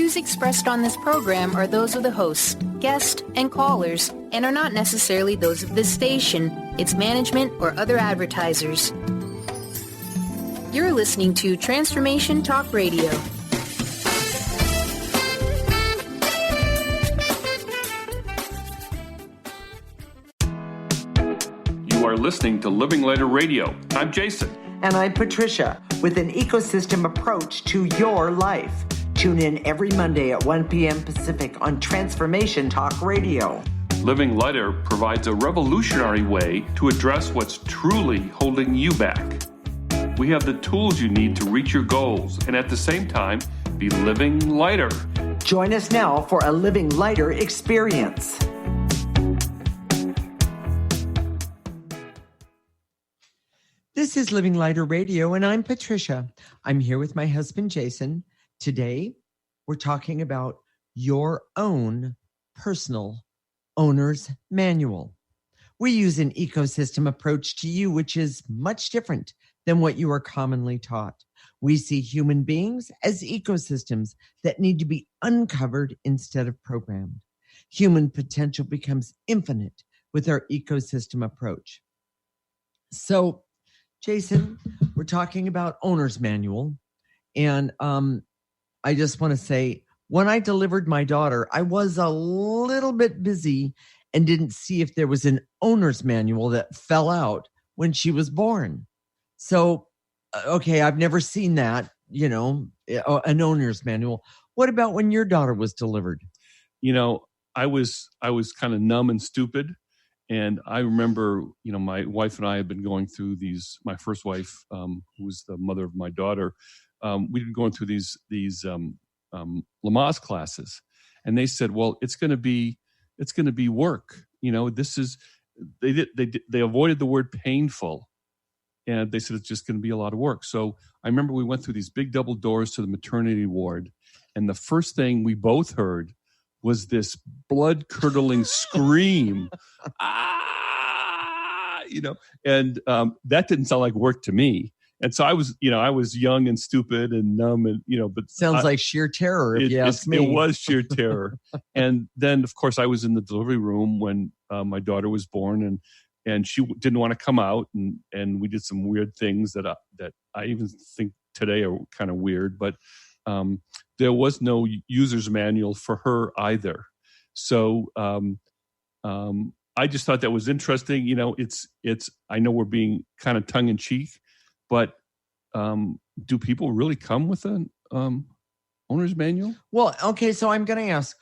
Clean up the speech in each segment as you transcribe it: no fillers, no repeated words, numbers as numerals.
views expressed on this program are those of the hosts, guests, and callers, and are not necessarily those of this station, its management, or other advertisers. You're listening to Transformation Talk Radio. You are listening to Living Lighter Radio. I'm Jason. And I'm Patricia, with an ecosystem approach to your life. Tune in every Monday at 1 p.m. Pacific on Transformation Talk Radio. Living Lighter provides a revolutionary way to address what's truly holding you back. We have the tools you need to reach your goals and at the same time be living lighter. Join us now for a Living Lighter experience. This is Living Lighter Radio, and I'm Patricia. I'm here with my husband, Jason. Today, we're talking about your own personal owner's manual. We use an ecosystem approach to you, which is much different than what you are commonly taught. We see human beings as ecosystems that need to be uncovered instead of programmed. Human potential becomes infinite with our ecosystem approach. So, Jason, we're talking about owner's manual. And I just want to say, when I delivered my daughter, I was a little bit busy and didn't see if there was an owner's manual that fell out when she was born. So, okay, I've never seen that, an owner's manual. What about when your daughter was delivered? I was kind of numb and stupid. And I remember, my wife and I had been going through these, my first wife, who was the mother of my daughter, we'd been going through these Lamaze classes. And they said, well, it's going to be work. They avoided the word painful. And they said, it's just going to be a lot of work. So I remember we went through these big double doors to the maternity ward. And the first thing we both heard was this blood-curdling scream, and that didn't sound like work to me. And so I was young and stupid and numb, and but sounds like sheer terror. If you ask me, it was sheer terror. And then, of course, I was in the delivery room when my daughter was born, and she didn't want to come out, and we did some weird things that I even think today are kind of weird, but. There was no user's manual for her either. So I just thought that was interesting. It's I know we're being kind of tongue in cheek, but do people really come with an owner's manual? Well, okay, so I'm going to ask,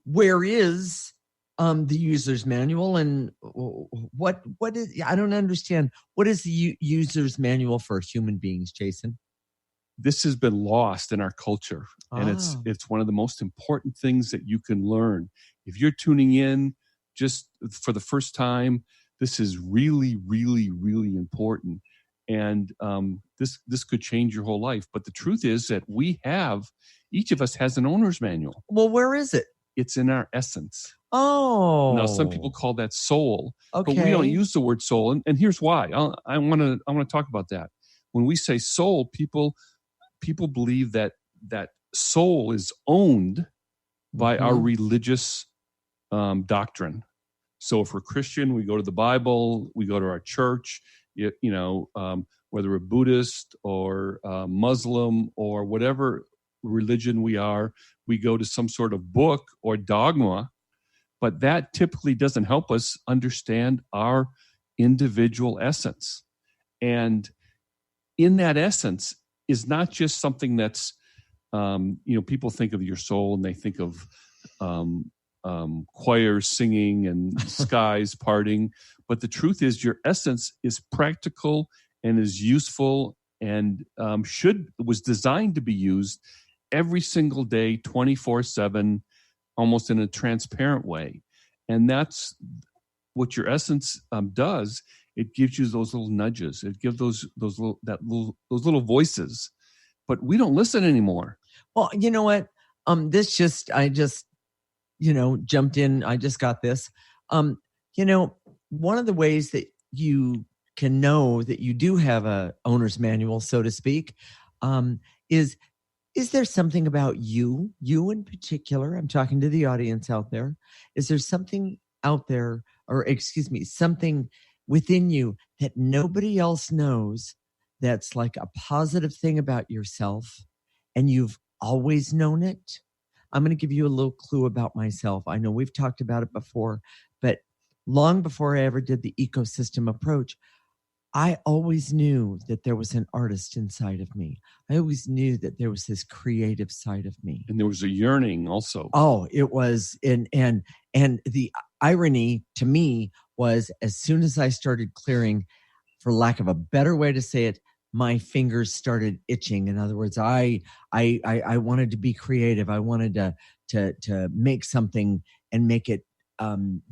where is the user's manual, and what is? I don't understand. What is the user's manual for human beings, Jason? This has been lost in our culture, and it's one of the most important things that you can learn. If you're tuning in just for the first time, this is really, really, really important, and this could change your whole life. But the truth is that each of us has an owner's manual. Well, where is it? It's in our essence. Oh, now some people call that soul, okay. But we don't use the word soul, and here's why. I want to talk about that. When we say soul, people believe that soul is owned by our religious doctrine. So if we're Christian, we go to the Bible, we go to our church, whether we're Buddhist or Muslim or whatever religion we are, we go to some sort of book or dogma, but that typically doesn't help us understand our individual essence. And in that essence, is not just something that's, people think of your soul and they think of choirs singing and skies parting. But the truth is your essence is practical and is useful and was designed to be used every single day, 24/7, almost in a transparent way. And that's what your essence does. It gives you those little nudges. It gives those little voices, but we don't listen anymore. Well, you know what? I just jumped in. I just got this. One of the ways that you can know that you do have a owner's manual, so to speak, is Is there something about you in particular? I'm talking to the audience out there. Is there something out there, or excuse me, something within you that nobody else knows that's like a positive thing about yourself and you've always known it? I'm going to give you a little clue about myself. I know we've talked about it before, but long before I ever did the ecosystem approach, I always knew that there was an artist inside of me. I always knew that there was this creative side of me. And there was a yearning also. Oh, it was. And the irony to me was, as soon as I started clearing, for lack of a better way to say it, my fingers started itching. In other words, I wanted to be creative. I wanted to make something and make it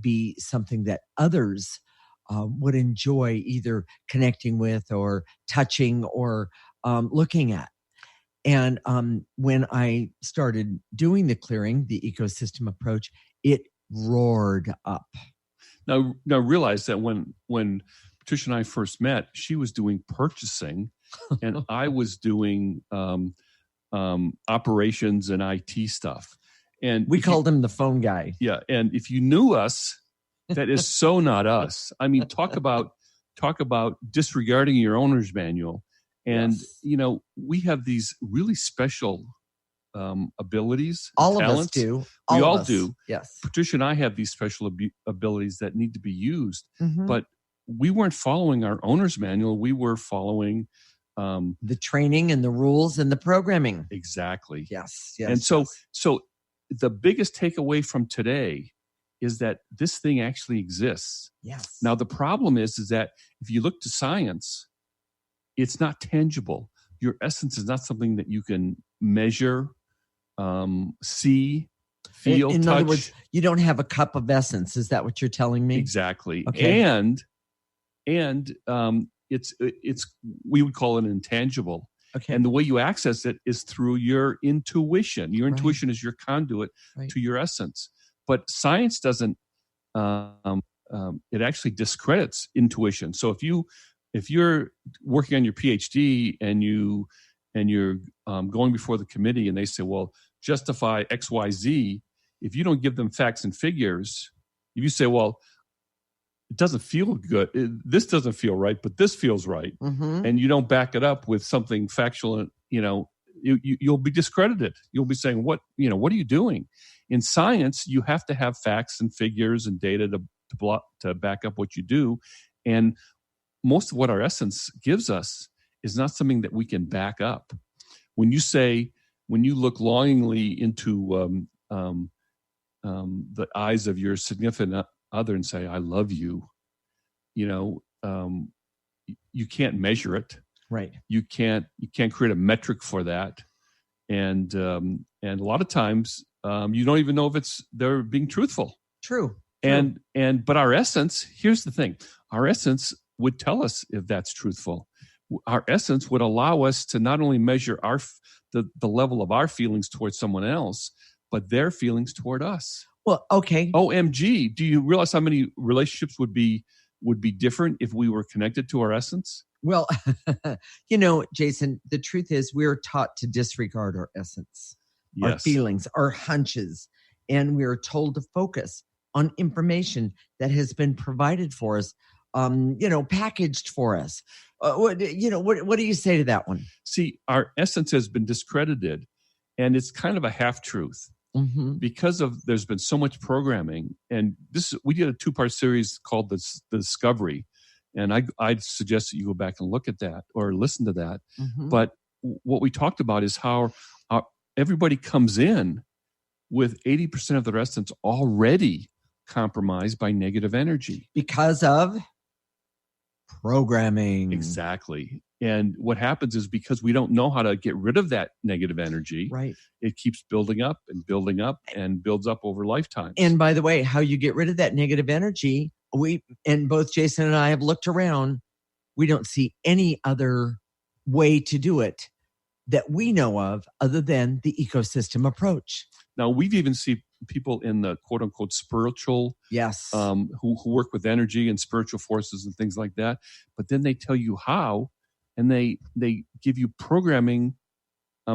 be something that others would enjoy either connecting with or touching or looking at. And when I started doing the clearing, the ecosystem approach, it roared up. Now realize that when Patricia and I first met, she was doing purchasing and I was doing operations and IT stuff. And we called him the phone guy. Yeah. And if you knew us, that is so not us. I mean, talk about disregarding your owner's manual. And, Yes. We have these really special abilities. All talents. of us do. We all of us. do. Yes. Patricia and I have these special abilities that need to be used. Mm-hmm. But we weren't following our owner's manual. We were following the training and the rules and the programming. Exactly. Yes. And so the biggest takeaway from today is that this thing actually exists. Yes. Now, the problem is that if you look to science, it's not tangible. Your essence is not something that you can measure, see, feel, in touch. other words, you don't have a cup of essence. Is that what you're telling me? Exactly. Okay. And it's we would call it intangible. Okay. And the way you access it is through your intuition. Your Right. intuition is your conduit Right. to your essence. But science doesn't. It actually discredits intuition. So if you're working on your PhD and you're going before the committee and they say, well, justify X, Y, Z. If you don't give them facts and figures, if you say, well, it doesn't feel good, this doesn't feel right, but this feels right, Mm-hmm. and you don't back it up with something factual, you'll be discredited. You'll be saying, what are you doing? In science, you have to have facts and figures and data to back up what you do. And most of what our essence gives us is not something that we can back up. When you look longingly into the eyes of your significant other and say, I love you, you can't measure it. Right. You can't create a metric for that. And a lot of times you don't even know if they're being truthful. True. But our essence, here's the thing. Our essence would tell us if that's truthful. Our essence would allow us to not only measure the level of our feelings towards someone else, but their feelings toward us. Well, okay. OMG, do you realize how many relationships would be different if we were connected to our essence? Well, Jason, the truth is we're taught to disregard our essence, Yes. our feelings, our hunches, and we're told to focus on information that has been provided for us, packaged for us. What do you say to that one? See, our essence has been discredited, and it's kind of a half-truth. Mm-hmm. Because there's been so much programming, and we did a 2-part series called the Discovery, and I'd suggest that you go back and look at that or listen to that. Mm-hmm. But what we talked about is how everybody comes in with 80% of their essence already compromised by negative energy because of programming. Exactly. And what happens is because we don't know how to get rid of that negative energy, right, it keeps building up and building up and builds up over lifetimes. And by the way, how you get rid of that negative energy, both Jason and I have looked around. We don't see any other way to do it that we know of other than the ecosystem approach. Now, we've even seen people in the quote unquote spiritual, yes, who work with energy and spiritual forces and things like that. But then they tell you how, and they give you programming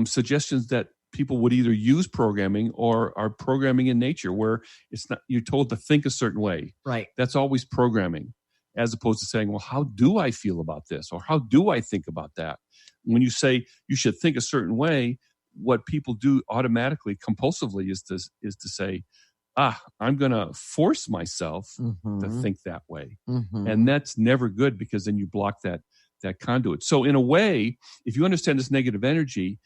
suggestions that people would either use programming or are programming in nature, where it's not, you're told to think a certain way. Right. That's always programming, as opposed to saying, well, how do I feel about this? Or how do I think about that? When you say you should think a certain way, what people do automatically, compulsively, is to say, I'm going to force myself to think that way. And that's never good, because then you block that conduit. So in a way, if you understand this negative energy,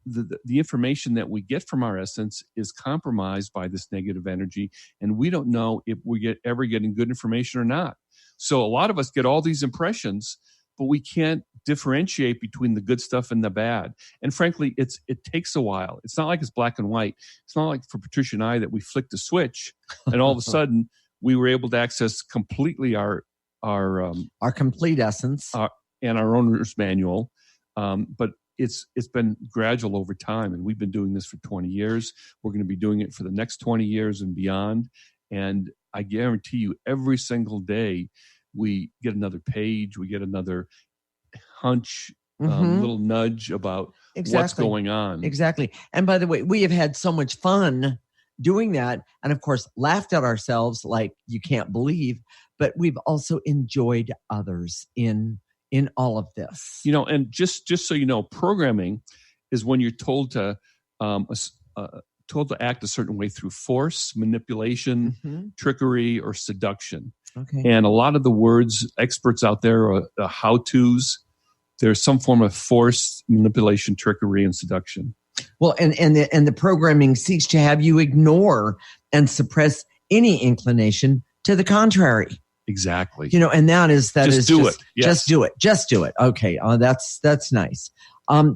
the information that we get from our essence is compromised by this negative energy, and we don't know if we ever getting good information or not. So a lot of us get all these impressions, but we can't differentiate between the good stuff and the bad. And frankly, it takes a while. It's not like it's black and white. It's not like for Patricia and I that we flicked a switch and all of a sudden we were able to access completely our complete essence and our owner's manual. But it's been gradual over time, and we've been doing this for 20 years. We're going to be doing it for the next 20 years and beyond. And I guarantee you, every single day we get another page, we get another hunch, little nudge about what's going on. Exactly. And by the way, we have had so much fun doing that, and of course laughed at ourselves like you can't believe, but we've also enjoyed others in all of this. And just so you know, programming is when you're told to act a certain way through force, manipulation, trickery, or seduction. Okay. And a lot of the words experts out there are how-tos. There's some form of force, manipulation, trickery, and seduction. Well, and the programming seeks to have you ignore and suppress any inclination to the contrary. Exactly. And just do it. Yes. Just do it. Okay. That's nice.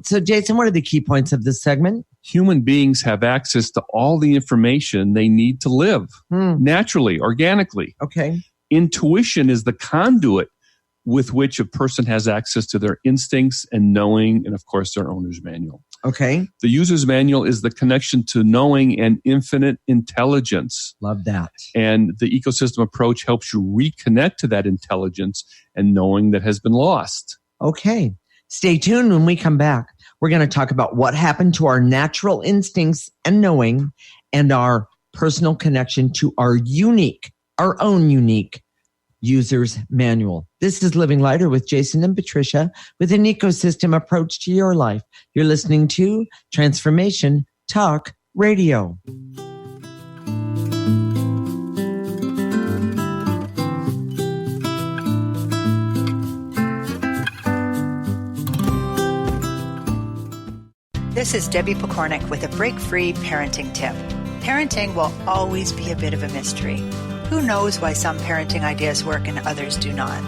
So Jason, what are the key points of this segment? Human beings have access to all the information they need to live naturally, organically. Okay. Intuition is the conduit with which a person has access to their instincts and knowing, and of course their owner's manual. Okay. The user's manual is the connection to knowing and infinite intelligence. Love that. And the ecosystem approach helps you reconnect to that intelligence and knowing that has been lost. Okay. Stay tuned. When we come back, we're going to talk about what happened to our natural instincts and knowing, and our personal connection to our own unique user's manual. This is Living Lighter with Jason and Patricia, with an ecosystem approach to your life. You're listening to Transformation Talk Radio. This is Debbie Pokornik with a break-free parenting tip. Parenting will always be a bit of a mystery. Who knows why some parenting ideas work and others do not?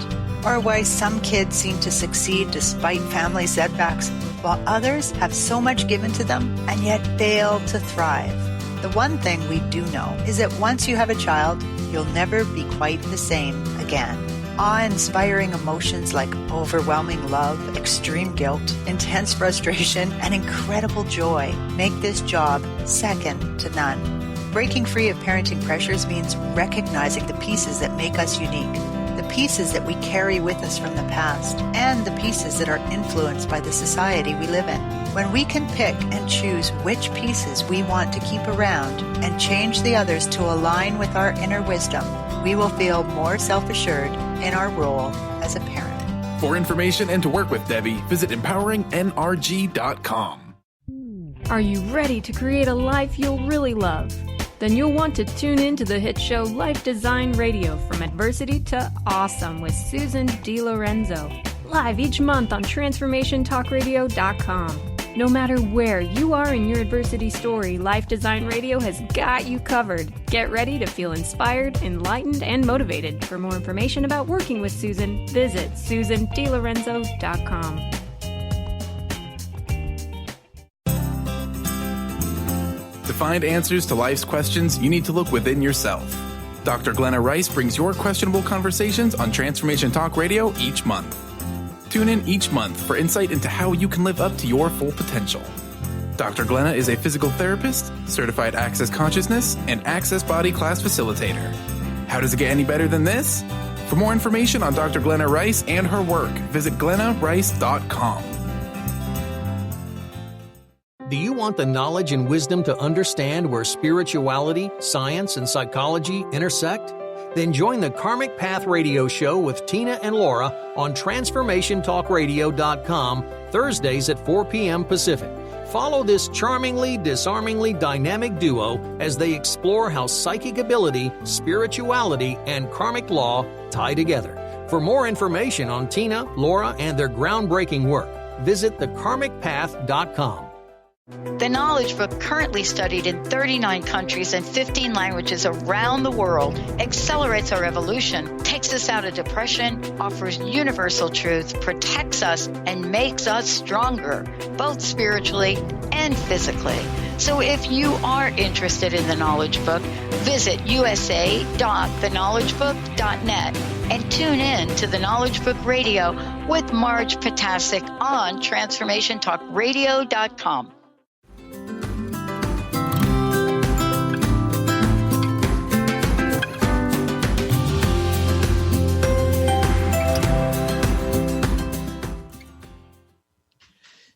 Or why some kids seem to succeed despite family setbacks, while others have so much given to them and yet fail to thrive? The one thing we do know is that once you have a child, you'll never be quite the same again. Awe-inspiring emotions like overwhelming love, extreme guilt, intense frustration, and incredible joy make this job second to none. Breaking free of parenting pressures means recognizing the pieces that make us unique, the pieces that we carry with us from the past, and the pieces that are influenced by the society we live in. When we can pick and choose which pieces we want to keep around and change the others to align with our inner wisdom, we will feel more self-assured in our role as a parent. For information and to work with Debbie, visit empoweringnrg.com. Are you ready to create a life you'll really love? Then you'll want to tune in to the hit show Life Design Radio, From Adversity to Awesome with Susan DiLorenzo, live each month on TransformationTalkRadio.com. No matter where you are in your adversity story, Life Design Radio has got you covered. Get ready to feel inspired, enlightened, and motivated. For more information about working with Susan, visit SusanDiLorenzo.com. To find answers to life's questions, you need to look within yourself. Dr. Glenna Rice brings your questionable conversations on Transformation Talk Radio each month. Tune in each month for insight into how you can live up to your full potential. Dr. Glenna is a physical therapist, certified Access Consciousness, and Access Body Class Facilitator. How does it get any better than this? For more information on Dr. Glenna Rice and her work, visit glennarice.com. Do you want the knowledge and wisdom to understand where spirituality, science, and psychology intersect? Then join the Karmic Path Radio Show with Tina and Laura on TransformationTalkRadio.com Thursdays at 4 p.m. Pacific. Follow this charmingly, disarmingly dynamic duo as they explore how psychic ability, spirituality, and karmic law tie together. For more information on Tina, Laura, and their groundbreaking work, visit thekarmicpath.com. The Knowledge Book, currently studied in 39 countries and 15 languages around the world, accelerates our evolution, takes us out of depression, offers universal truth, protects us, and makes us stronger, both spiritually and physically. So if you are interested in the Knowledge Book, visit usa.theknowledgebook.net and tune in to the Knowledge Book Radio with Marge Potasic on TransformationTalkRadio.com.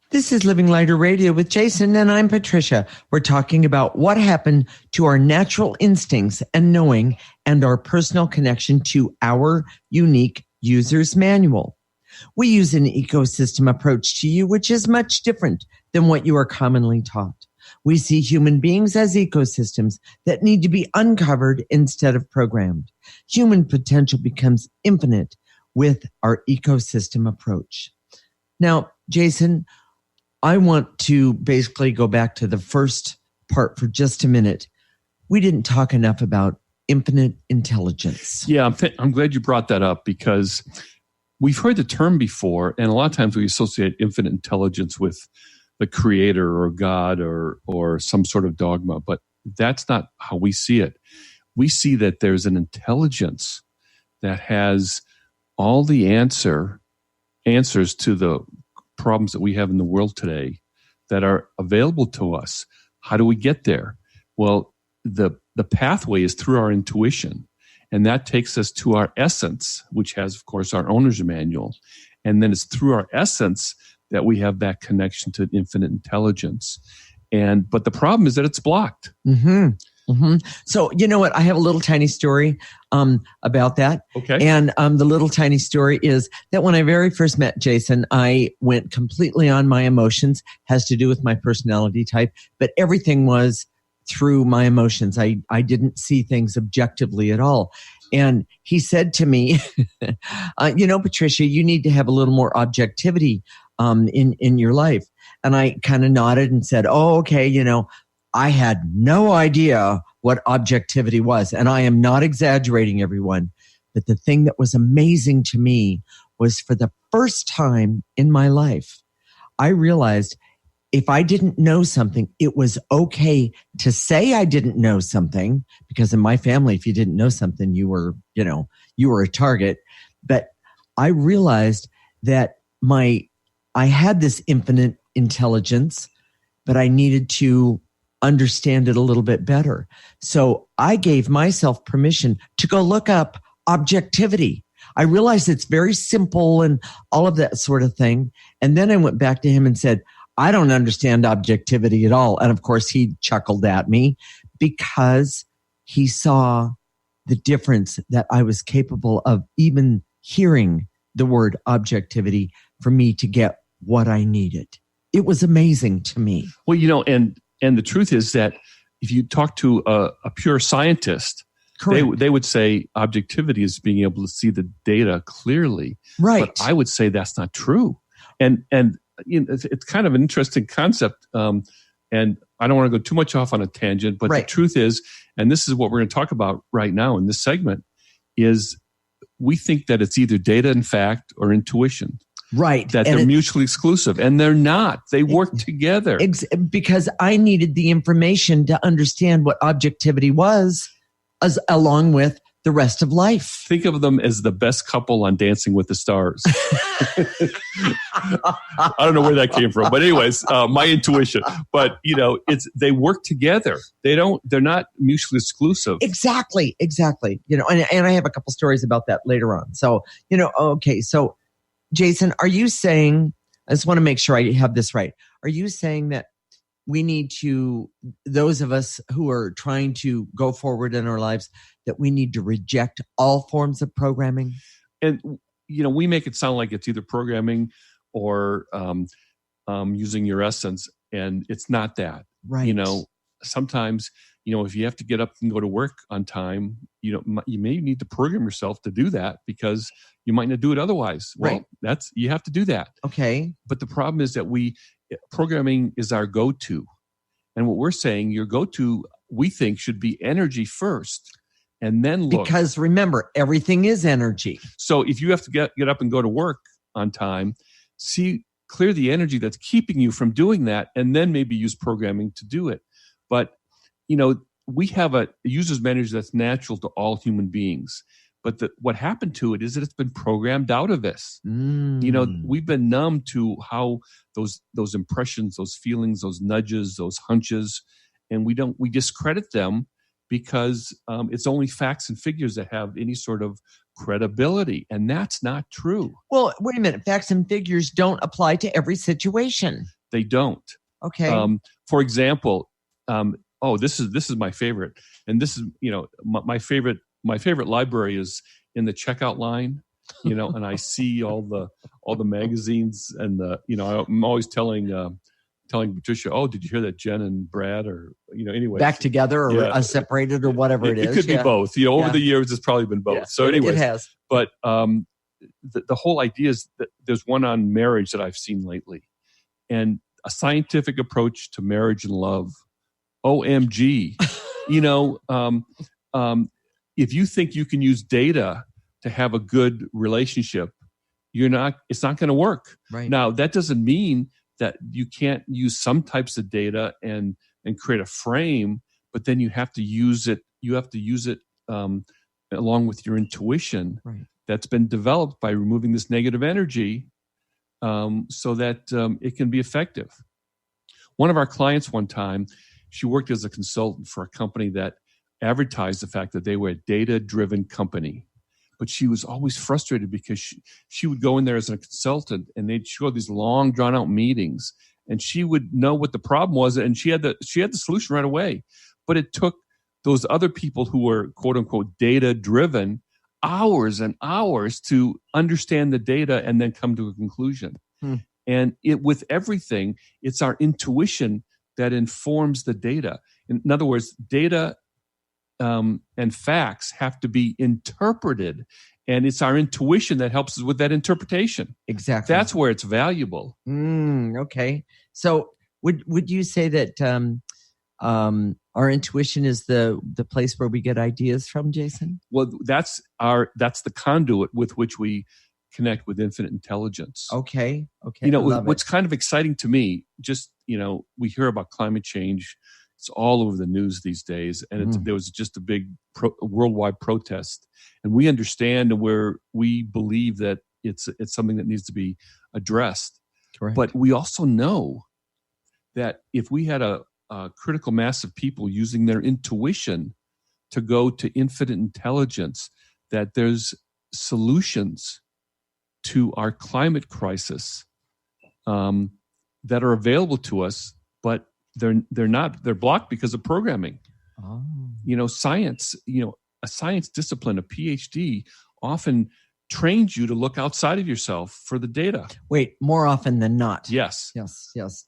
This is Living Lighter Radio with Jason, and I'm Patricia. We're talking about what happened to our natural instincts and knowing and our personal connection to our unique user's manual. We use an ecosystem approach to you, which is much different than what you are commonly taught. We see human beings as ecosystems that need to be uncovered instead of programmed. Human potential becomes infinite with our ecosystem approach. Now, Jason, I want to basically go back to the first part for just a minute. We didn't talk enough about infinite intelligence. Yeah, I'm glad you brought that up because we've heard the term before, and a lot of times we associate infinite intelligence with the creator or God or some sort of dogma, but that's not how we see it. We see that there's an intelligence that has all the answers to the problems that we have in the world today that are available to us. How do we get there? Well, the pathway is through our intuition, and that takes us to our essence, which has, of course, our owner's manual. And then it's through our essence that we have that connection to infinite intelligence. But the problem is that it's blocked. Mm-hmm. Mm-hmm. So, you know what? I have a little tiny story about that. Okay. And the little tiny story is that when I very first met Jason, I went completely on my emotions, has to do with my personality type, but everything was through my emotions. I didn't see things objectively at all. And he said to me, Patricia, you need to have a little more objectivity in your life. And I kind of nodded and said, oh, okay, I had no idea what objectivity was. And I am not exaggerating, everyone. But the thing that was amazing to me was for the first time in my life, I realized if I didn't know something, it was okay to say I didn't know something, because in my family, if you didn't know something, you were a target. But I realized that I had this infinite intelligence, but I needed to understand it a little bit better. So I gave myself permission to go look up objectivity. I realized it's very simple and all of that sort of thing. And then I went back to him and said, I don't understand objectivity at all. And of course, he chuckled at me because he saw the difference that I was capable of even hearing the word objectivity for me to get what I needed. It was amazing to me. Well, and the truth is that if you talk to a pure scientist, they would say objectivity is being able to see the data clearly. Right. But I would say that's not true. And it's kind of an interesting concept. And I don't want to go too much off on a tangent, but The truth is, and this is what we're going to talk about right now in this segment, is we think that it's either data and fact or intuition. Right. That they're mutually exclusive, and they're not. They work together. Because I needed the information to understand what objectivity was, along with the rest of life. Think of them as the best couple on Dancing with the Stars. I don't know where that came from, but anyways, my intuition. But they work together. They're not mutually exclusive. Exactly. And I have a couple stories about that later on. So, okay. So, Jason, are you saying, I just want to make sure I have this right. Are you saying that those of us who are trying to go forward in our lives, that we need to reject all forms of programming? And, we make it sound like it's either programming or using your essence, and it's not that. Right. Sometimes, if you have to get up and go to work on time, you may need to program yourself to do that because you might not do it otherwise. Well, right. You have to do that. Okay. But the problem is that programming is our go-to. And what we're saying, your go-to, we think, should be energy first. And then look. Because remember, everything is energy. So if you have to get up and go to work on time, clear the energy that's keeping you from doing that, and then maybe use programming to do it. But, we have a user's manual that's natural to all human beings. But what happened to it is that it's been programmed out of us. We've been numb to how those impressions, those feelings, those nudges, those hunches, and we discredit them because it's only facts and figures that have any sort of credibility, and that's not true. Well, wait a minute. Facts and figures don't apply to every situation. They don't. Okay. For example, this is my favorite, and this is my favorite. My favorite library is in the checkout line, and I see all the magazines, and I'm always telling Patricia, oh, did you hear that Jen and Brad are anyway back together or separated or whatever it is? It could be both. Over the years, it's probably been both. Yeah. So anyway, it has. But the whole idea is that there's one on marriage that I've seen lately, and a scientific approach to marriage and love. OMG, if you think you can use data to have a good relationship, it's not going to work. Right. Now, that doesn't mean that you can't use some types of data and create a frame, but then you have to use it. You have to use it along with your intuition that's been developed by removing this negative energy so that it can be effective. One of our clients one time, she worked as a consultant for a company that advertised the fact that they were a data-driven company. But she was always frustrated because she would go in there as a consultant and they'd show these long, drawn-out meetings, and she would know what the problem was, and she had the solution right away. But it took those other people who were quote-unquote data-driven hours and hours to understand the data and then come to a conclusion. And with everything, it's our intuition that informs the data. In other words, data and facts have to be interpreted, and it's our intuition that helps us with that interpretation. Exactly. That's where it's valuable. Okay. So would you say that our intuition is the place where we get ideas from, Jason? Well, that's the conduit with which we connect with infinite intelligence. Okay. What's kind of exciting to me, just, we hear about climate change. It's all over the news these days. And there was just a big worldwide protest. And we understand and we believe that it's something that needs to be addressed. Correct. But we also know that if we had a critical mass of people using their intuition to go to infinite intelligence, that there's solutions to our climate crisis that are available to us, but they're blocked because of programming. Science, a science discipline, a PhD, often trains you to look outside of yourself for the data. Wait, more often than not. Yes,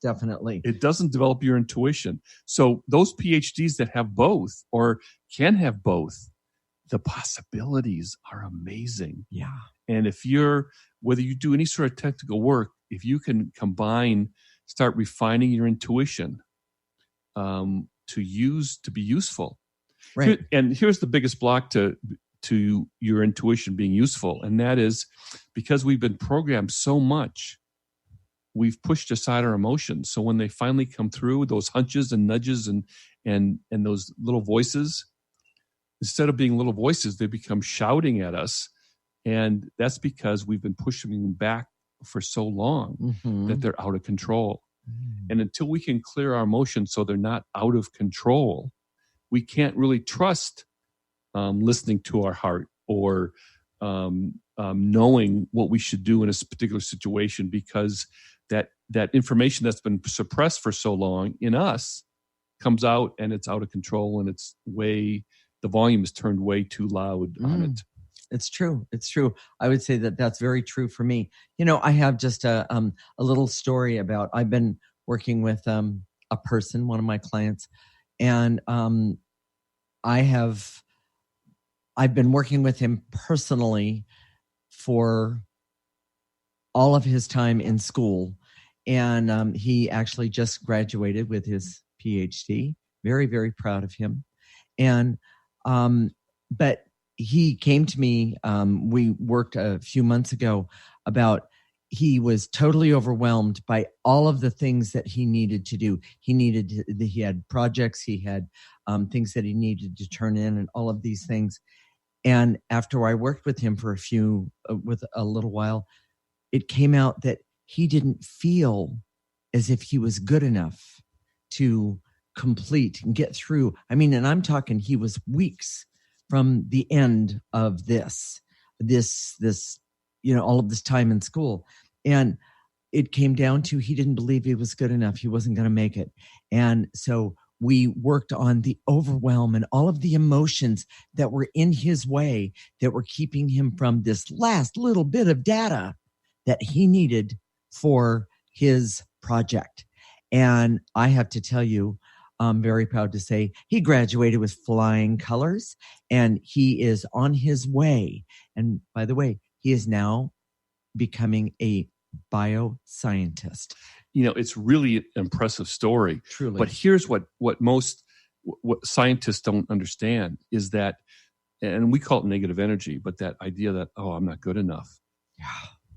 definitely. It doesn't develop your intuition. So those PhDs that have both or can have both, the possibilities are amazing. Yeah. And whether you do any sort of technical work, if you can start refining your intuition to be useful. Right. And here's the biggest block to your intuition being useful, and that is because we've been programmed so much, we've pushed aside our emotions. So when they finally come through, those hunches and nudges and those little voices, instead of being little voices, they become shouting at us. And that's because we've been pushing them back for so long that they're out of control. And until we can clear our emotions so they're not out of control, we can't really trust listening to our heart or knowing what we should do in a particular situation, because that information that's been suppressed for so long in us comes out, and it's out of control, and the volume is turned way too loud on it. It's true. It's true. I would say that that's very true for me. I have just a little story about, I've been working with a person, one of my clients, and I've been working with him personally for all of his time in school. And he actually just graduated with his PhD. Very, very proud of him. And, but he came to me, we worked a few months ago about, he was totally overwhelmed by all of the things that he needed to do. He had projects, he had things that he needed to turn in, and all of these things. And after I worked with him for a little while, it came out that he didn't feel as if he was good enough to complete and get through. I mean, and I'm talking, he was weeks from the end of this, all of this time in school. And it came down to, he didn't believe he was good enough. He wasn't going to make it. And so we worked on the overwhelm and all of the emotions that were in his way that were keeping him from this last little bit of data that he needed for his project. And I have to tell you, I'm very proud to say he graduated with flying colors, and he is on his way. And by the way, he is now becoming a bioscientist. It's really an impressive story. Truly. But here's what most scientists don't understand is that, and we call it negative energy, but that idea that, I'm not good enough,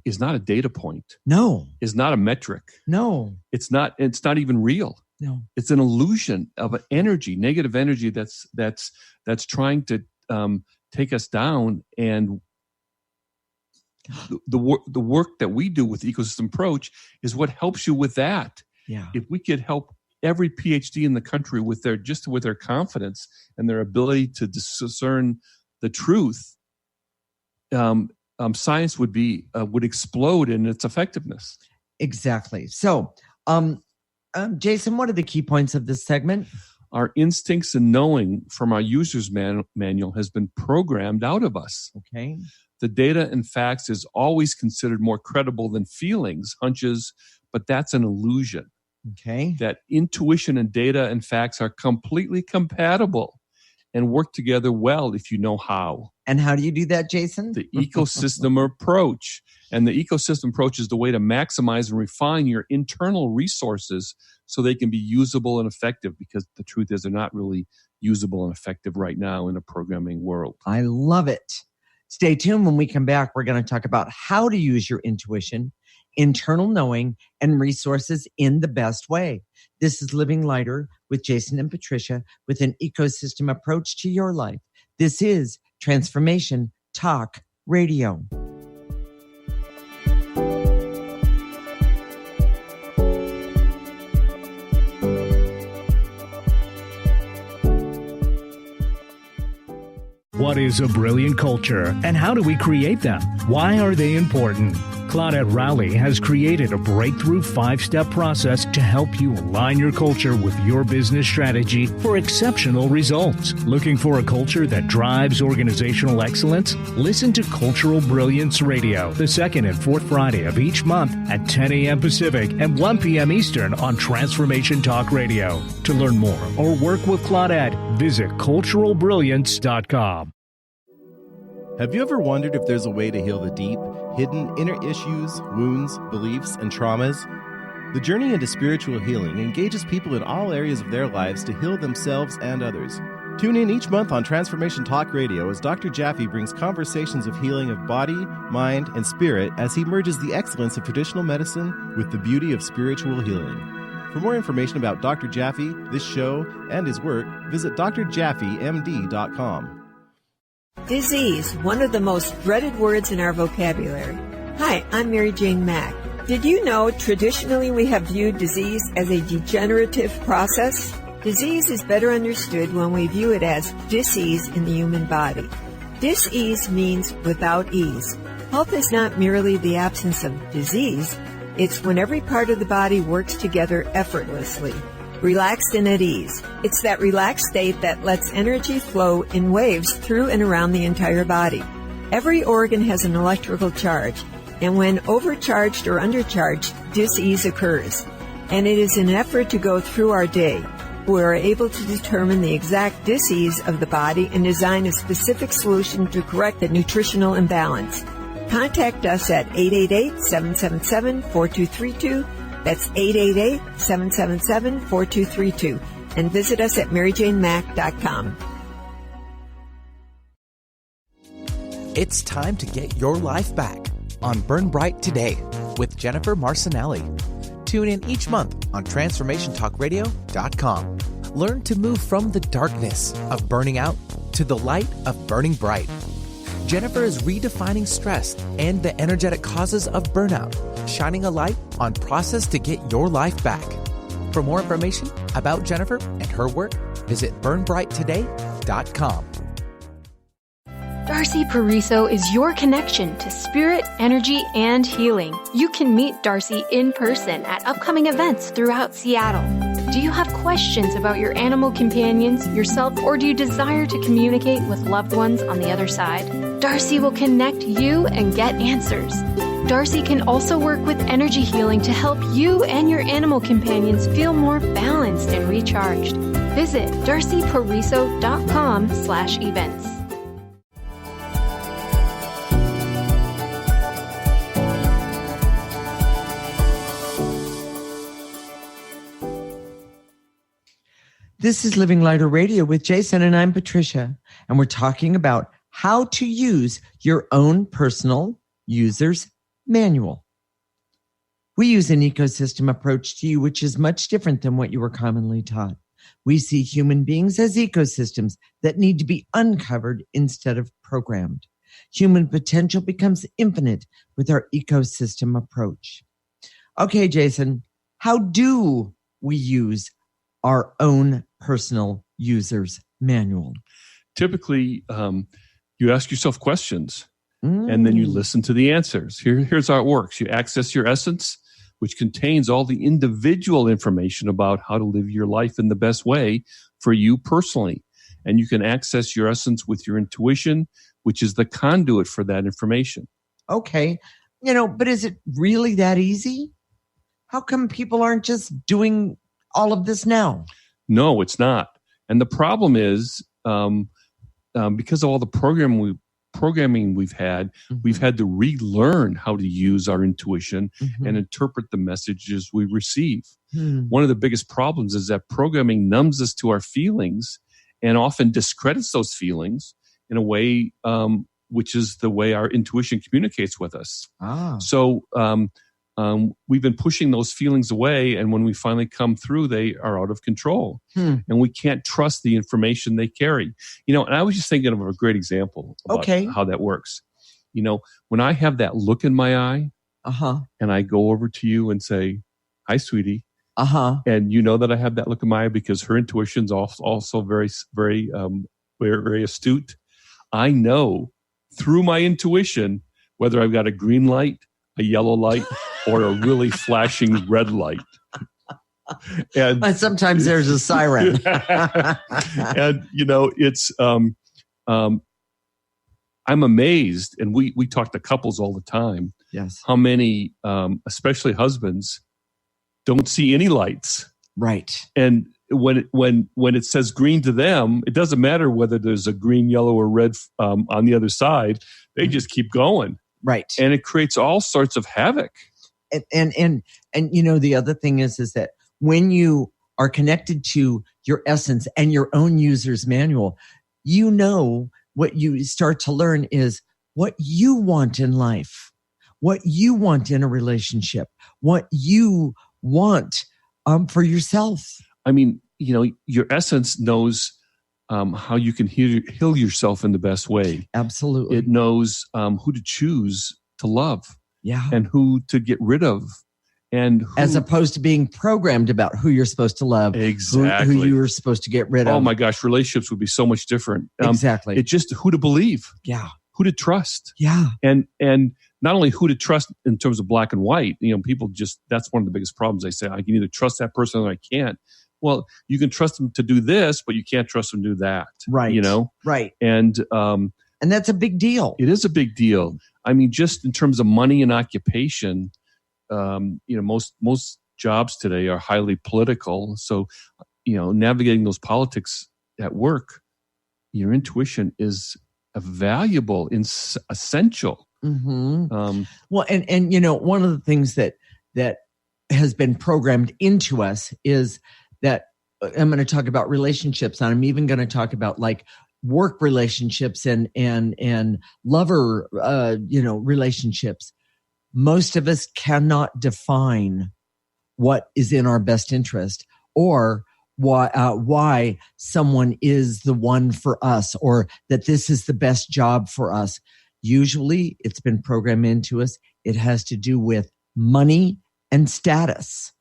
is not a data point. No. Is not a metric. No. It's not even real. No. It's an illusion of an energy, negative energy that's trying to take us down. And the work that we do with the ecosystem approach is what helps you with that. Yeah. If we could help every PhD in the country with their confidence and their ability to discern the truth, science would explode in its effectiveness. Exactly. So, Jason, what are the key points of this segment? Our instincts and knowing from our user's manual has been programmed out of us. Okay. The data and facts is always considered more credible than feelings, hunches, but that's an illusion. Okay. That intuition and data and facts are completely compatible and work together well if you know how. And how do you do that, Jason? The ecosystem approach. And the ecosystem approach is the way to maximize and refine your internal resources so they can be usable and effective, because the truth is they're not really usable and effective right now in a programming world. I love it. Stay tuned. When we come back, we're going to talk about how to use your intuition, internal knowing, and resources in the best way. This is Living Lighter with Jason and Patricia with an ecosystem approach to your life. This is Transformation Talk Radio. What is a brilliant culture, and how do we create them? Why are they important? Claudette Rowley has created a breakthrough 5-step process to help you align your culture with your business strategy for exceptional results. Looking for a culture that drives organizational excellence? Listen to Cultural Brilliance Radio, the second and fourth Friday of each month at 10 a.m. Pacific and 1 p.m. Eastern on Transformation Talk Radio. To learn more or work with Claudette, visit culturalbrilliance.com. Have you ever wondered if there's a way to heal the deep, hidden inner issues, wounds, beliefs, and traumas? The journey into spiritual healing engages people in all areas of their lives to heal themselves and others. Tune in each month on Transformation Talk Radio as Dr. Jaffe brings conversations of healing of body, mind, and spirit as he merges the excellence of traditional medicine with the beauty of spiritual healing. For more information about Dr. Jaffe, this show, and his work, visit drjaffemd.com. Disease, one of the most dreaded words in our vocabulary. Hi, I'm Mary Jane Mack. Did you know traditionally we have viewed disease as a degenerative process? Disease is better understood when we view it as dis-ease in the human body. Dis-ease means without ease. Health is not merely the absence of disease. It's when every part of the body works together effortlessly, relaxed and at ease. It's that relaxed state that lets energy flow in waves through and around the entire body. Every organ has an electrical charge, and when overcharged or undercharged, dis-ease occurs. And it is an effort to go through our day. We are able to determine the exact dis-ease of the body and design a specific solution to correct the nutritional imbalance. Contact us at 888-777-4232. That's 888-777-4232. And visit us at maryjanemack.com. It's time to get your life back on Burn Bright Today with Jennifer Marcinelli. Tune in each month on TransformationTalkRadio.com. Learn to move from the darkness of burning out to the light of burning bright. Jennifer is redefining stress and the energetic causes of burnout, shining a light on process to get your life back. For more information about Jennifer and her work, visit burnbrighttoday.com. Darcy Pariso is your connection to spirit, energy, and healing. You can meet Darcy in person at upcoming events throughout Seattle. Do you have questions about your animal companions, yourself, or do you desire to communicate with loved ones on the other side? Darcy will connect you and get answers. Darcy can also work with energy healing to help you and your animal companions feel more balanced and recharged. Visit darcypariso.com/events. This is Living Lighter Radio with Jason, and I'm Patricia, and we're talking about how to use your own personal user's manual. We use an ecosystem approach to you, which is much different than what you were commonly taught. We see human beings as ecosystems that need to be uncovered instead of programmed. Human potential becomes infinite with our ecosystem approach. Okay, Jason, how do we use our own personal user's manual? Typically, you ask yourself questions and then you listen to the answers. Here's how it works. You access your essence, which contains all the individual information about how to live your life in the best way for you personally. And you can access your essence with your intuition, which is the conduit for that information. Okay. But is it really that easy? How come people aren't just doing all of this now? No, it's not. And the problem is because of all the programming we've had, we've had to relearn how to use our intuition and interpret the messages we receive. One of the biggest problems is that programming numbs us to our feelings and often discredits those feelings in a way which is the way our intuition communicates with us. So we've been pushing those feelings away, and when we finally come through, they are out of control. And we can't trust the information they carry. And I was just thinking of a great example about how that works. When I have that look in my eye, and I go over to you and say, "Hi, sweetie," and you know that I have that look in my eye because her intuition's also very, very, very astute. I know through my intuition whether I've got a green light, a yellow light, or a really flashing red light. And sometimes there's a siren. And, it's, I'm amazed, and we talk to couples all the time. Yes. How many, especially husbands, don't see any lights. Right. And when it says green to them, it doesn't matter whether there's a green, yellow, or red on the other side. They just keep going. Right. And it creates all sorts of havoc. And the other thing is that when you are connected to your essence and your own user's manual, what you start to learn is what you want in life, what you want in a relationship, what you want for yourself. I mean, your essence knows how you can heal yourself in the best way. Absolutely. It knows who to choose to love. Yeah. And who to get rid of. And as opposed to being programmed about who you're supposed to love. Exactly. Who you were supposed to get rid of. Oh my gosh, relationships would be so much different. Exactly. It's just who to believe. Yeah. Who to trust. Yeah. And not only who to trust in terms of black and white, people that's one of the biggest problems. They say, I can either trust that person or I can't. Well, you can trust them to do this, but you can't trust them to do that. Right. Right. And that's a big deal. It is a big deal. I mean, just in terms of money and occupation, most jobs today are highly political. So, navigating those politics at work, your intuition is valuable, essential. Mm-hmm. Well, and one of the things that has been programmed into us is that I'm going to talk about relationships, and I'm even going to talk about like work relationships and lover relationships. Most of us cannot define what is in our best interest or why someone is the one for us, or that this is the best job for us. Usually it's been programmed into us. It has to do with money and status.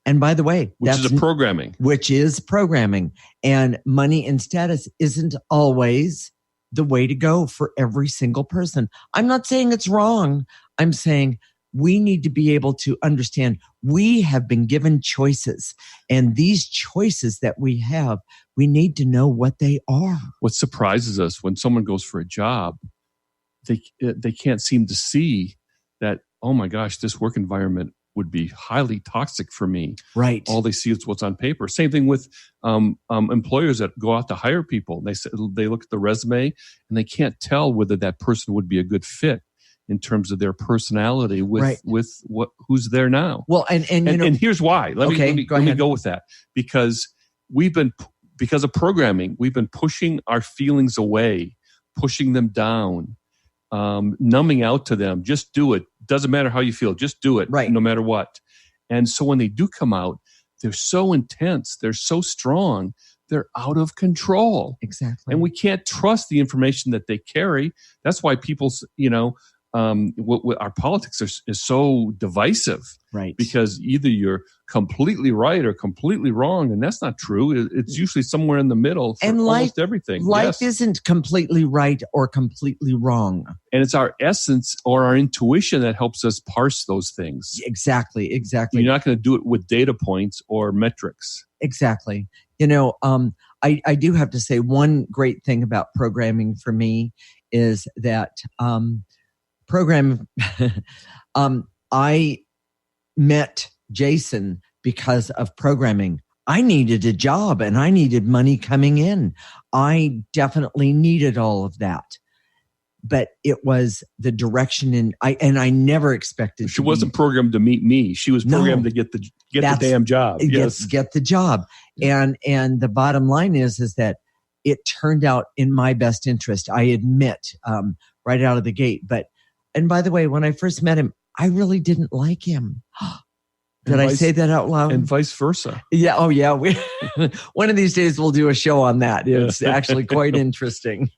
And by the way, which is programming. And money and status isn't always the way to go for every single person. I'm not saying it's wrong. I'm saying we need to be able to understand we have been given choices, and these choices that we have, we need to know what they are. What surprises us when someone goes for a job, they can't seem to see that, oh my gosh, this work environment would be highly toxic for me. Right. All they see is what's on paper. Same thing with employers that go out to hire people. They look at the resume and they can't tell whether that person would be a good fit in terms of their personality with who's there now. Well, and here's why. Let me go with that, because of programming, we've been pushing our feelings away, pushing them down, numbing out to them. Just do it. Doesn't matter how you feel. Just do it, no matter what. And so when they do come out, they're so intense. They're so strong. They're out of control. Exactly. And we can't trust the information that they carry. That's why people's, our politics is so divisive, right? Because either you're completely right or completely wrong, and that's not true. It's usually somewhere in the middle for almost everything. Life isn't completely right or completely wrong, and it's our essence or our intuition that helps us parse those things. Exactly. You're not going to do it with data points or metrics. Exactly. I do have to say one great thing about programming for me is that I met Jason because of programming. I needed a job and I needed money coming in. I definitely needed all of that. But it was the direction, and I never expected. She wasn't programmed to meet me. She was programmed to get the damn job. Yes, get the job. And the bottom line is that it turned out in my best interest. I admit, right out of the gate. And by the way, when I first met him, I really didn't like him. Did I say that out loud? And vice versa. Yeah. Oh, yeah. One of these days we'll do a show on that. It's actually quite interesting.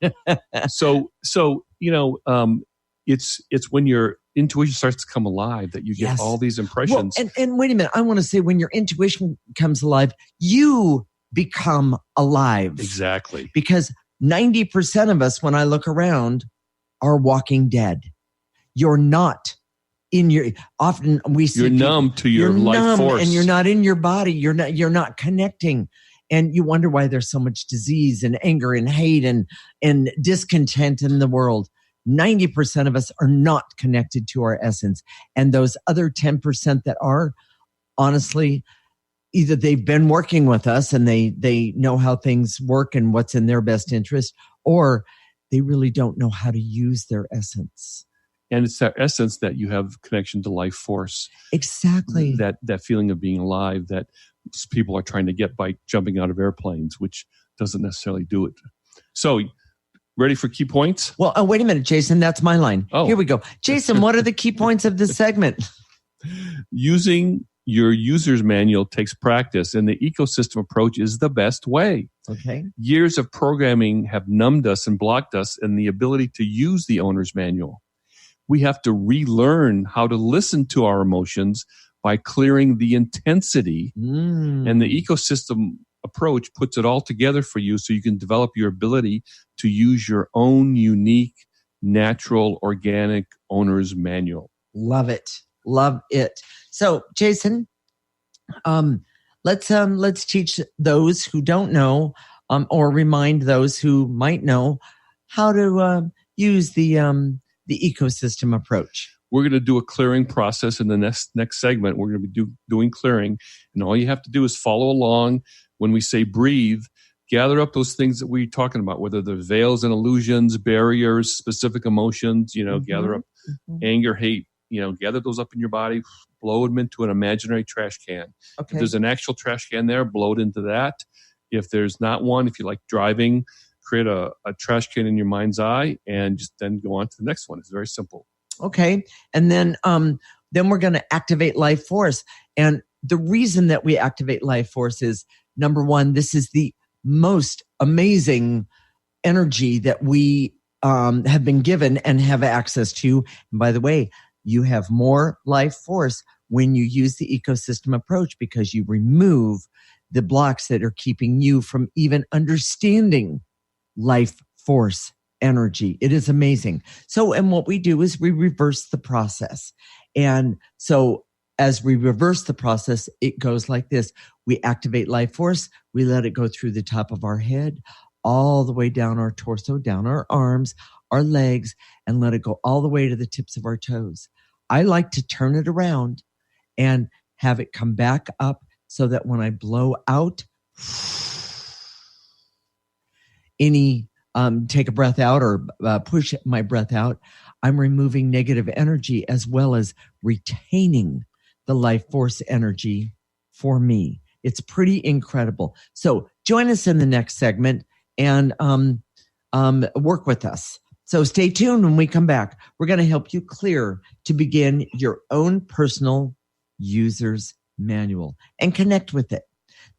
So it's when your intuition starts to come alive that you get all these impressions. Well, and wait a minute. I want to say when your intuition comes alive, you become alive. Exactly. Because 90% of us, when I look around, are walking dead. You're not in your, often we see you're numb to your life force, and you're not in your body. You're not connecting, and you wonder why there's so much disease and anger and hate and discontent in the world. 90% of us are not connected to our essence, and those other 10% that are, honestly, either they've been working with us and they know how things work and what's in their best interest, or they really don't know how to use their essence. And it's that essence that you have connection to life force. Exactly. That feeling of being alive that people are trying to get by jumping out of airplanes, which doesn't necessarily do it. So, ready for key points? Well, wait a minute, Jason. That's my line. Oh. Here we go. Jason, what are the key points of this segment? Using your user's manual takes practice, and the ecosystem approach is the best way. Okay. Years of programming have numbed us and blocked us in the ability to use the owner's manual. We have to relearn how to listen to our emotions by clearing the intensity. And the ecosystem approach puts it all together for you so you can develop your ability to use your own unique natural, organic owner's manual. Love it. Love it. So, Jason, let's teach those who don't know, or remind those who might know how to use the ecosystem approach. We're going to do a clearing process in the next segment. We're going to be doing clearing, and all you have to do is follow along. When we say breathe, gather up those things that we're talking about, whether they're veils and illusions, barriers, specific emotions, gather up anger, hate, gather those up in your body, blow them into an imaginary trash can. Okay. If there's an actual trash can there, blow it into that. If there's not one, if you like driving, create a trash can in your mind's eye and just then go on to the next one. It's very simple. Okay. And then we're going to activate life force. And the reason that we activate life force is, number one, this is the most amazing energy that we have been given and have access to. And by the way, you have more life force when you use the ecosystem approach, because you remove the blocks that are keeping you from even understanding life force energy. It is amazing. So, and what we do is we reverse the process. And so as we reverse the process, it goes like this. We activate life force. We let it go through the top of our head, all the way down our torso, down our arms, our legs, and let it go all the way to the tips of our toes. I like to turn it around and have it come back up so that when I blow out take a breath out or push my breath out, I'm removing negative energy as well as retaining the life force energy for me. It's pretty incredible. So join us in the next segment and work with us. So stay tuned. When we come back, we're going to help you clear to begin your own personal user's manual and connect with it.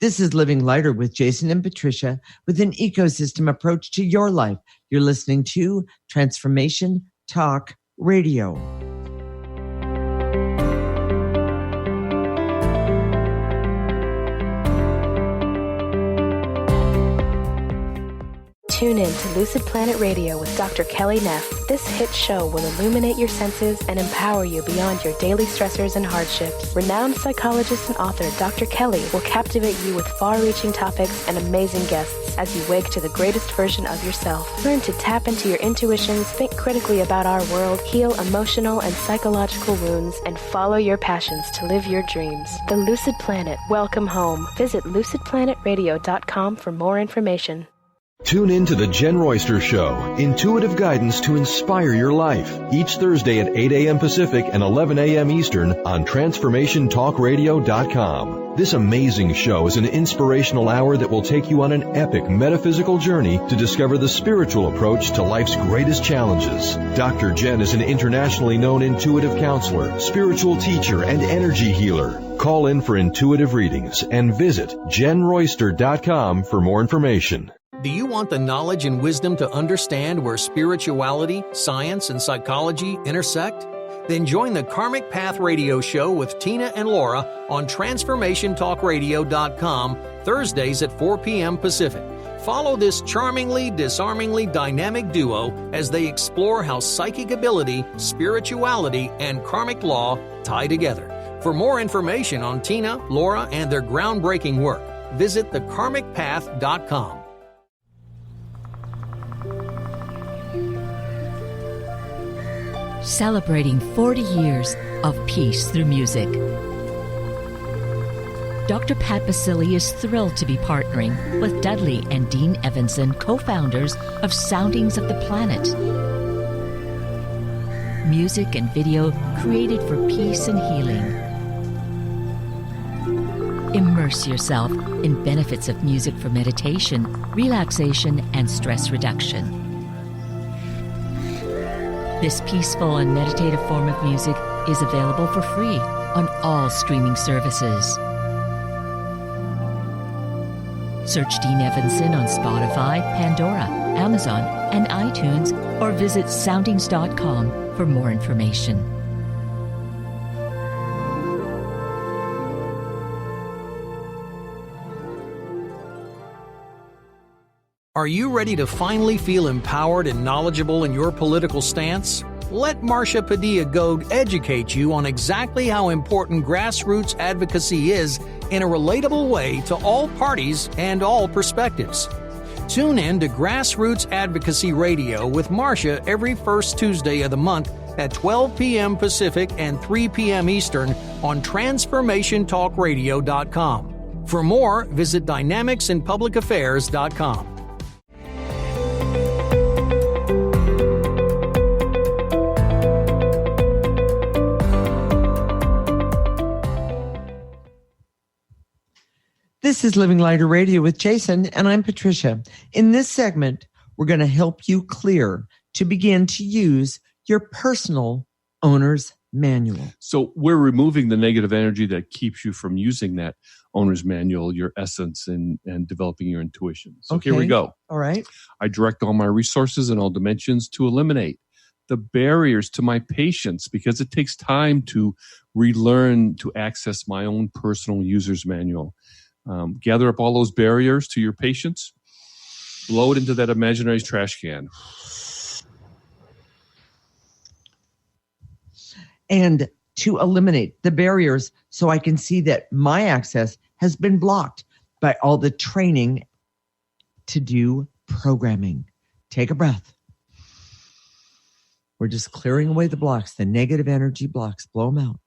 This is Living Lighter with Jason and Patricia, with an ecosystem approach to your life. You're listening to Transformation Talk Radio. Tune in to Lucid Planet Radio with Dr. Kelly Neff. This hit show will illuminate your senses and empower you beyond your daily stressors and hardships. Renowned psychologist and author Dr. Kelly will captivate you with far-reaching topics and amazing guests as you wake to the greatest version of yourself. Learn to tap into your intuitions, think critically about our world, heal emotional and psychological wounds, and follow your passions to live your dreams. The Lucid Planet. Welcome home. Visit lucidplanetradio.com for more information. Tune in to The Jen Royster Show, intuitive guidance to inspire your life, each Thursday at 8 a.m. Pacific and 11 a.m. Eastern on TransformationTalkRadio.com. This amazing show is an inspirational hour that will take you on an epic metaphysical journey to discover the spiritual approach to life's greatest challenges. Dr. Jen is an internationally known intuitive counselor, spiritual teacher, and energy healer. Call in for intuitive readings and visit JenRoyster.com for more information. Do you want the knowledge and wisdom to understand where spirituality, science, and psychology intersect? Then join the Karmic Path Radio Show with Tina and Laura on TransformationTalkRadio.com Thursdays at 4 p.m. Pacific. Follow this charmingly, disarmingly dynamic duo as they explore how psychic ability, spirituality, and karmic law tie together. For more information on Tina, Laura, and their groundbreaking work, visit thekarmicpath.com. Celebrating 40 years of peace through music. Dr. Pat Basili is thrilled to be partnering with Dudley and Dean Evanson, co-founders of Soundings of the Planet. Music and video created for peace and healing. Immerse yourself in benefits of music for meditation, relaxation, and stress reduction. This peaceful and meditative form of music is available for free on all streaming services. Search Dean Evanson on Spotify, Pandora, Amazon, and iTunes, or visit soundings.com for more information. Are you ready to finally feel empowered and knowledgeable in your political stance? Let Marcia Padilla-Goad educate you on exactly how important grassroots advocacy is in a relatable way to all parties and all perspectives. Tune in to Grassroots Advocacy Radio with Marcia every first Tuesday of the month at 12 p.m. Pacific and 3 p.m. Eastern on TransformationTalkRadio.com. For more, visit DynamicsInPublicAffairs.com. This is Living Lighter Radio with Jason, and I'm Patricia. In this segment, we're going to help you clear to begin to use your personal owner's manual. So we're removing the negative energy that keeps you from using that owner's manual, your essence, and developing your intuition. So Here we go. All right. I direct all my resources in all dimensions to eliminate the barriers to my patience, because it takes time to relearn to access my own personal user's manual. Gather up all those barriers to your patience, blow it into that imaginary trash can. And to eliminate the barriers so I can see that my access has been blocked by all the training to do programming. Take a breath. We're just clearing away the blocks, the negative energy blocks. Blow them out.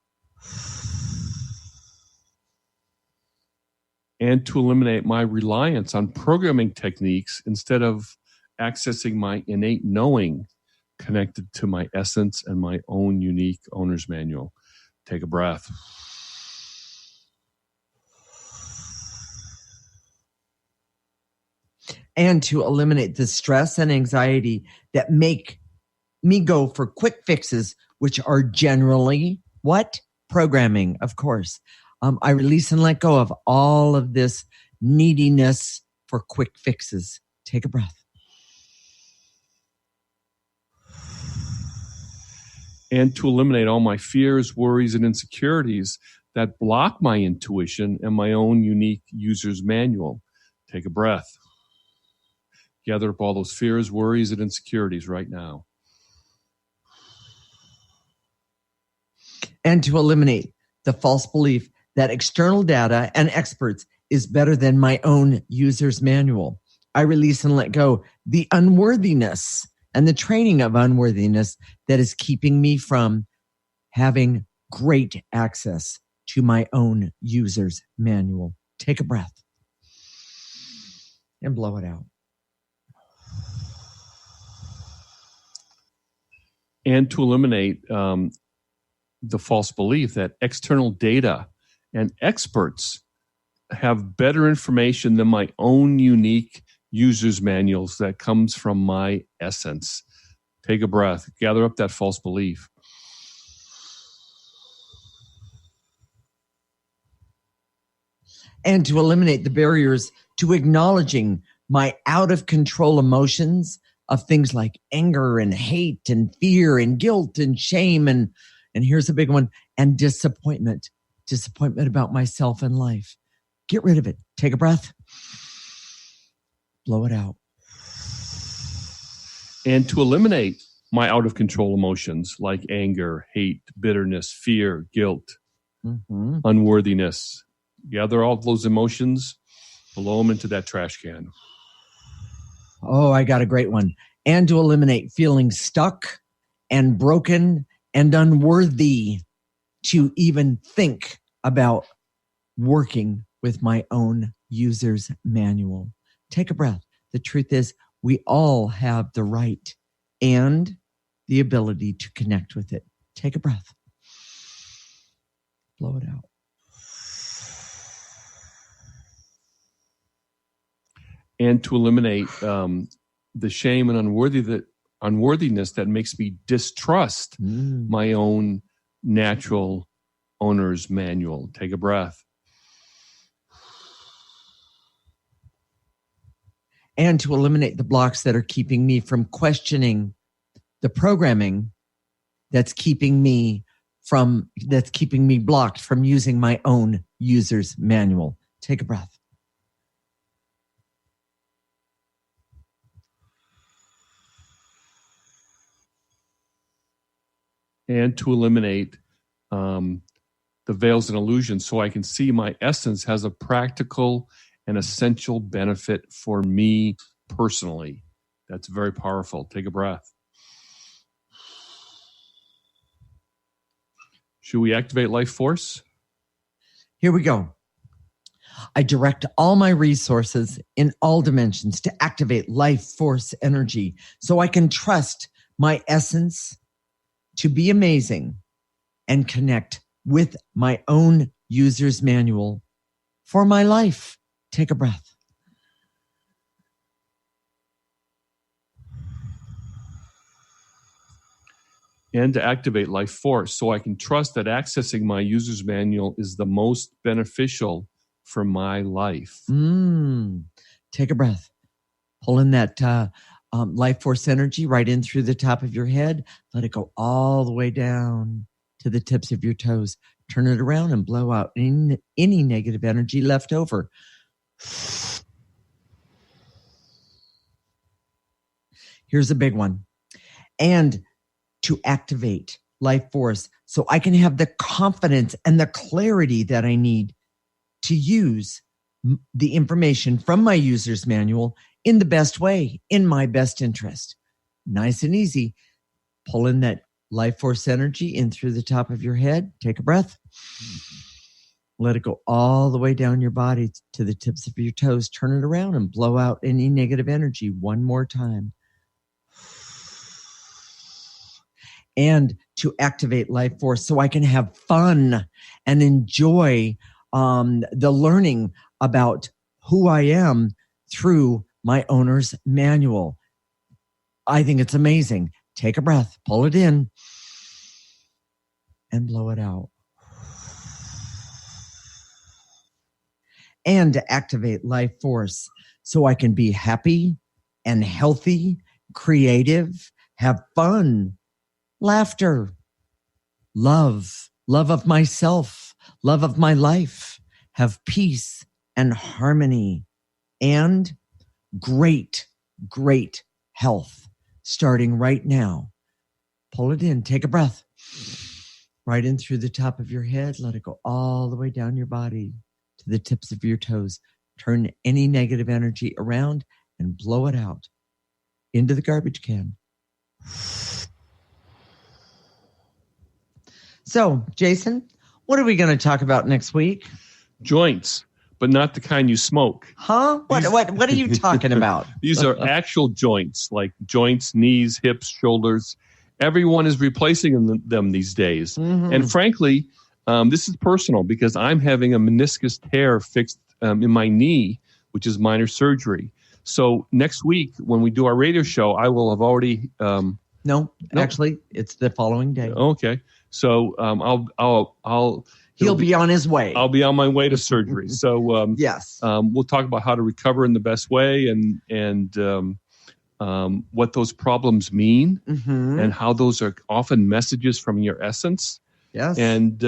And to eliminate my reliance on programming techniques instead of accessing my innate knowing connected to my essence and my own unique owner's manual. Take a breath. And to eliminate the stress and anxiety that make me go for quick fixes, which are generally what? Programming, of course. I release and let go of all of this neediness for quick fixes. Take a breath. And to eliminate all my fears, worries, and insecurities that block my intuition and my own unique user's manual. Take a breath. Gather up all those fears, worries, and insecurities right now. And to eliminate the false belief that external data and experts is better than my own user's manual. I release and let go the unworthiness and the training of unworthiness that is keeping me from having great access to my own user's manual. Take a breath and blow it out. And to eliminate the false belief that external data and experts have better information than my own unique user's manuals that comes from my essence. Take a breath. Gather up that false belief. And to eliminate the barriers to acknowledging my out of control emotions of things like anger and hate and fear and guilt and shame and here's a big one, and disappointment about myself and life. Get rid of it. Take a breath. Blow it out. And to eliminate my out of control emotions like anger, hate, bitterness, fear, guilt, unworthiness. Gather all those emotions, blow them into that trash can. Oh, I got a great one. And to eliminate feeling stuck and broken and unworthy to even think about working with my own user's manual. Take a breath. The truth is, we all have the right and the ability to connect with it. Take a breath. Blow it out. And to eliminate the shame and unworthiness that makes me distrust my own natural owner's manual. Take a breath. And to eliminate the blocks that are keeping me from questioning the programming that's keeping me blocked from using my own user's manual. Take a breath. and to eliminate the veils and illusions so I can see my essence has a practical and essential benefit for me personally. That's very powerful. Take a breath. Should we activate life force? Here we go. I direct all my resources in all dimensions to activate life force energy so I can trust my essence to be amazing and connect with my own user's manual for my life. Take a breath. And to activate life force so I can trust that accessing my user's manual is the most beneficial for my life. Take a breath. Pull in that life force energy right in through the top of your head. Let it go all the way down to the tips of your toes. Turn it around and blow out any negative energy left over. Here's a big one. And to activate life force so I can have the confidence and the clarity that I need to use the information from my user's manual in the best way, in my best interest. Nice and easy. Pull in that life force energy in through the top of your head. Take a breath. Let it go all the way down your body to the tips of your toes. Turn it around and blow out any negative energy one more time. And to activate life force so I can have fun and enjoy the learning about who I am through my owner's manual. I think it's amazing. Take a breath, pull it in, and blow it out. And to activate life force so I can be happy and healthy, creative, have fun, laughter, love of myself, love of my life, have peace and harmony, and great health starting right now. Pull it in, take a breath. Right in through the top of your head, let it go all the way down your body to the tips of your toes. Turn any negative energy around and blow it out into the garbage can. So, Jason, what are we going to talk about next week? Joints, but not the kind you smoke. Huh? What are you talking about? These are actual joints, like joints, knees, hips, shoulders. Everyone is replacing them these days. Mm-hmm. And frankly, this is personal because I'm having a meniscus tear fixed in my knee, which is minor surgery. So next week, when we do our radio show, I will have already... No, actually, it's the following day. Okay. So he'll be on his way. I'll be on my way to surgery. So yes, we'll talk about how to recover in the best way and what those problems mean, mm-hmm. and how those are often messages from your essence. Yes, and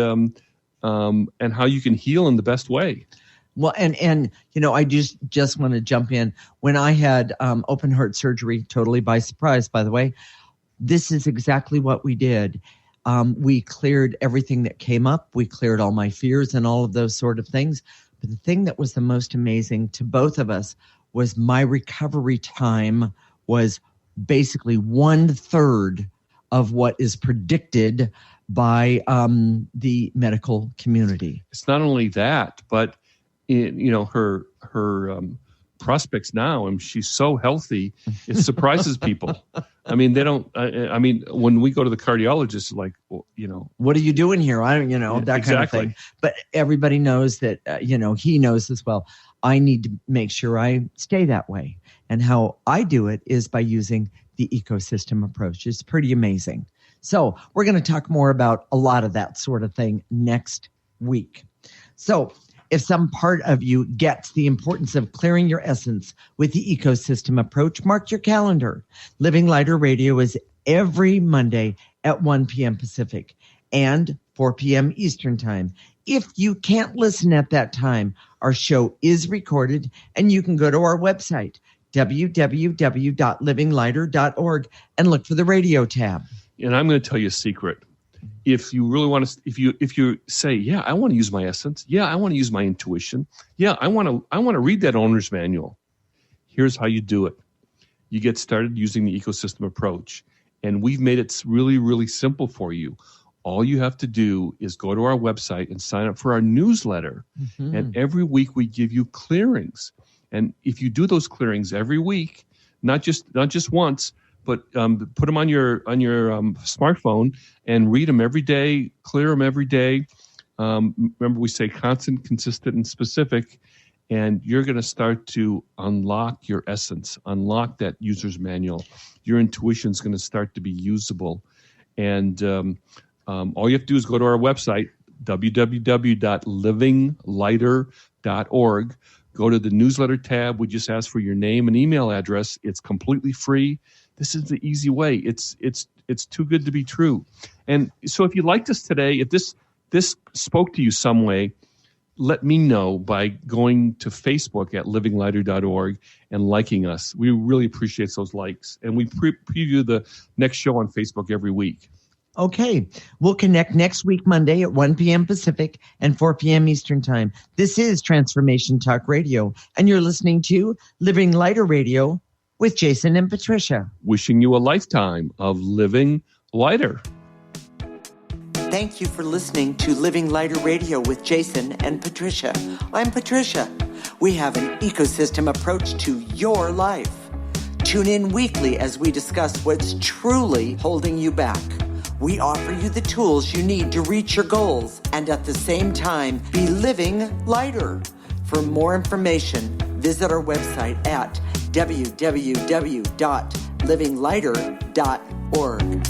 how you can heal in the best way. Well, and you know, I just want to jump in. When I had open heart surgery, totally by surprise, by the way, this is exactly what we did. We cleared everything that came up. We cleared all my fears and all of those sort of things. But the thing that was the most amazing to both of us was my recovery time was basically 1/3 of what is predicted by the medical community. It's not only that, but her prospects now, and she's so healthy, it surprises people. I mean, they don't. I mean, when we go to the cardiologist, like, well, what are you doing here? I don't, that exactly. kind of thing. But everybody knows that, he knows as well. I need to make sure I stay that way. And how I do it is by using the ecosystem approach. It's pretty amazing. So we're going to talk more about a lot of that sort of thing next week. So if some part of you gets the importance of clearing your essence with the ecosystem approach, mark your calendar. Living Lighter Radio is every Monday at 1 p.m. Pacific and 4 p.m. Eastern Time. If you can't listen at that time, our show is recorded and you can go to our website, www.livinglighter.org, and look for the radio tab. And I'm going to tell you a secret. if you really want to, if you say, yeah, I want to use my essence. Yeah, I want to use my intuition. Yeah, I want to read that owner's manual. Here's how you do it. You get started using the ecosystem approach. And we've made it really, really simple for you. All you have to do is go to our website and sign up for our newsletter. Mm-hmm. And every week we give you clearings. And if you do those clearings every week, not just once, but put them on your smartphone and read them every day, clear them every day. Remember, we say constant, consistent, and specific. And you're going to start to unlock your essence, unlock that user's manual. Your intuition is going to start to be usable. And all you have to do is go to our website, www.livinglighter.org. Go to the newsletter tab. We just ask for your name and email address. It's completely free. This is the easy way. It's too good to be true. And so if you liked us today, if this spoke to you some way, let me know by going to Facebook at livinglighter.org and liking us. We really appreciate those likes. And we preview the next show on Facebook every week. Okay. We'll connect next week, Monday at 1 p.m. Pacific and 4 p.m. Eastern Time. This is Transformation Talk Radio, and you're listening to Living Lighter Radio with Jason and Patricia. Wishing you a lifetime of living lighter. Thank you for listening to Living Lighter Radio with Jason and Patricia. I'm Patricia. We have an ecosystem approach to your life. Tune in weekly as we discuss what's truly holding you back. We offer you the tools you need to reach your goals and at the same time be living lighter. For more information, visit our website at www.livinglighter.org.